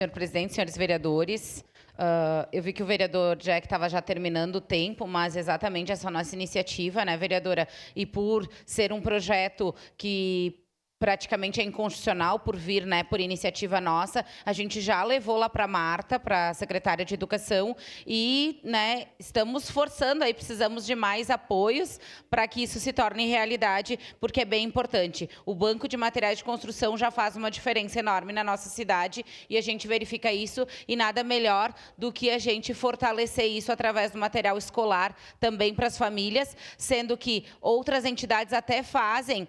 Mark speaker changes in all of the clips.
Speaker 1: Senhor presidente, senhores vereadores, eu vi que o vereador Jack estava já terminando o tempo, mas exatamente essa nossa iniciativa, né, vereadora? E por ser um projeto que praticamente é inconstitucional por vir, né, por iniciativa nossa, a gente já levou lá para a Marta, para a secretária de Educação, e, né, estamos forçando aí, precisamos de mais apoios para que isso se torne realidade, porque é bem importante. O Banco de Materiais de Construção já faz uma diferença enorme na nossa cidade e a gente verifica isso, e nada melhor do que a gente fortalecer isso através do material escolar também para as famílias, sendo que outras entidades até fazem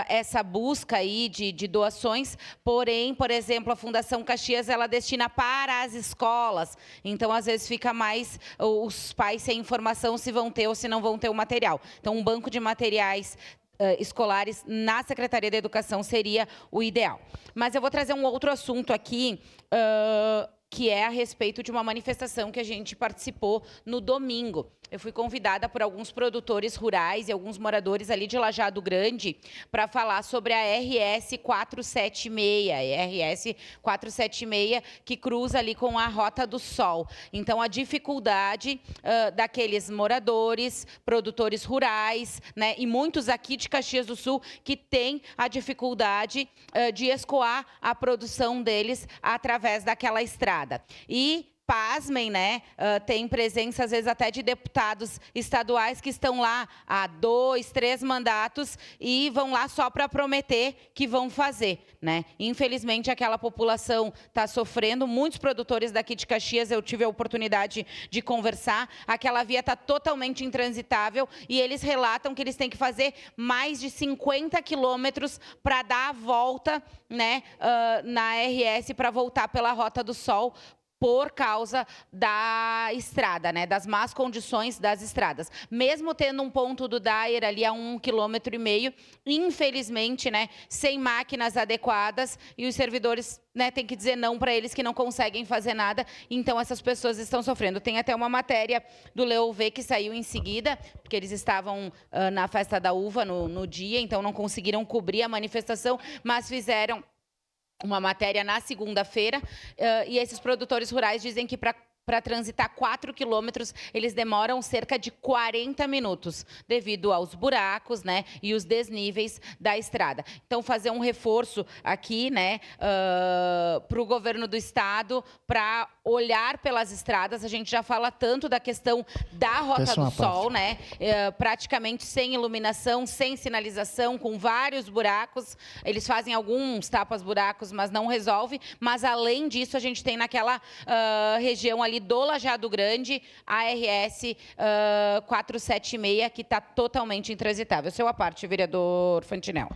Speaker 1: essa busca aí de doações, porém, por exemplo, a Fundação Caxias, ela destina para as escolas, então às vezes fica mais os pais sem informação se vão ter ou se não vão ter o material. Então, um banco de materiais escolares na Secretaria da Educação seria o ideal. Mas eu vou trazer um outro assunto aqui, que é a respeito de uma manifestação que a gente participou no domingo. Eu fui convidada por alguns produtores rurais e alguns moradores ali de Lajeado Grande para falar sobre a RS 476, que cruza ali com a Rota do Sol. Então, a dificuldade daqueles moradores, produtores rurais, né, e muitos aqui de Caxias do Sul que têm a dificuldade de escoar a produção deles através daquela estrada. E pasmem, né? Tem presença, às vezes, até de deputados estaduais que estão lá há 2, 3 mandatos e vão lá só para prometer que vão fazer, né? Infelizmente, aquela população está sofrendo. Muitos produtores daqui de Caxias, eu tive a oportunidade de conversar, aquela via está totalmente intransitável e eles relatam que eles têm que fazer mais de 50 quilômetros para dar a volta, né, na RS para voltar pela Rota do Sol, por causa da estrada, né, das más condições das estradas. Mesmo tendo um ponto do DAER ali a 1,5 km, infelizmente, né, sem máquinas adequadas, e os servidores, né, têm que dizer não para eles que não conseguem fazer nada, então essas pessoas estão sofrendo. Tem até uma matéria do Leovê que saiu em seguida, porque eles estavam na festa da uva no dia, então não conseguiram cobrir a manifestação, mas fizeram uma matéria na segunda-feira, e esses produtores rurais dizem que para transitar 4 quilômetros, eles demoram cerca de 40 minutos, devido aos buracos, né, e os desníveis da estrada. Então, fazer um reforço aqui, né, para o governo do estado, para olhar pelas estradas. A gente já fala tanto da questão da Rota do Sol, né, praticamente sem iluminação, sem sinalização, com vários buracos. Eles fazem alguns tapas-buracos, mas não resolve. Mas, além disso, a gente tem naquela região ali do Lajeado Grande, a RS 476, que está totalmente intransitável. Seu à parte, vereador Fantinel.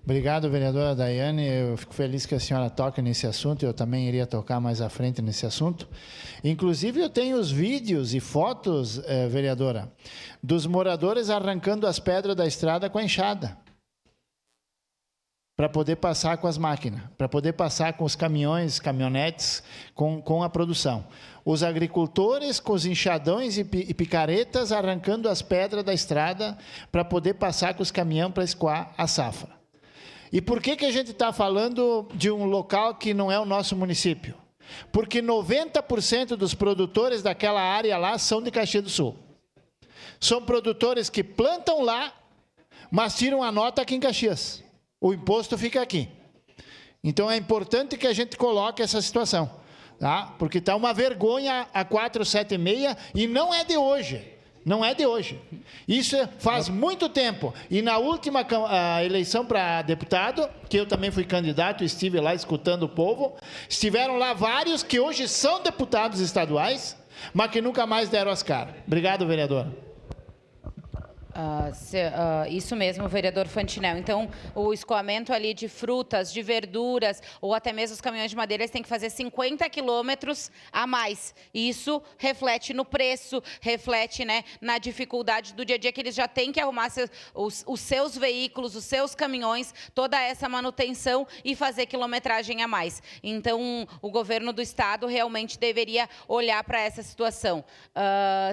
Speaker 2: Obrigado, vereadora Daiane. Eu fico feliz que a senhora toque nesse assunto. Eu também iria tocar mais à frente nesse assunto. Inclusive, eu tenho os vídeos e fotos, vereadora, dos moradores arrancando as pedras da estrada com a enxada, para poder passar com as máquinas, para poder passar com os caminhões, caminhonetes, com a produção. Os agricultores com os enxadões e picaretas arrancando as pedras da estrada para poder passar com os caminhões para escoar a safra. E por que a gente está falando de um local que não é o nosso município? Porque 90% dos produtores daquela área lá são de Caxias do Sul. São produtores que plantam lá, mas tiram a nota aqui em Caxias. O imposto fica aqui. Então, é importante que a gente coloque essa situação, tá? Porque está uma vergonha a 476 e não é de hoje. Não é de hoje. Isso faz muito tempo. E na última eleição para deputado, que eu também fui candidato, estive lá escutando o povo, estiveram lá vários que hoje são deputados estaduais, mas que nunca mais deram as caras. Obrigado, vereador.
Speaker 1: Isso mesmo, vereador Fantinel. Então, o escoamento ali de frutas, de verduras, ou até mesmo os caminhões de madeira, eles têm que fazer 50 quilômetros a mais. Isso reflete no preço, reflete, né, na dificuldade do dia a dia, que eles já têm que arrumar os seus veículos, os seus caminhões, toda essa manutenção e fazer quilometragem a mais. Então, o governo do estado realmente deveria olhar para essa situação.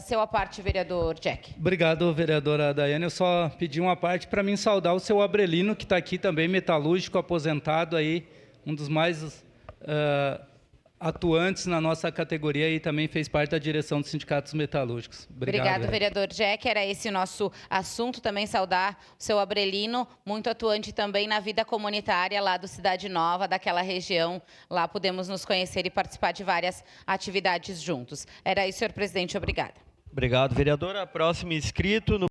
Speaker 1: Seu à parte, vereador Jack.
Speaker 3: Obrigado, vereadora Daiane. Eu só pedi uma parte para mim saudar o seu Abrelino, que está aqui também, metalúrgico, aposentado aí, um dos mais atuantes na nossa categoria e também fez parte da direção dos sindicatos metalúrgicos.
Speaker 1: Obrigado, vereador Jack. Era esse o nosso assunto. Também saudar o seu Abrelino, muito atuante também na vida comunitária lá do Cidade Nova, daquela região. Lá pudemos nos conhecer e participar de várias atividades juntos. Era isso, senhor presidente. Obrigada.
Speaker 4: Obrigado, vereadora. Próximo inscrito no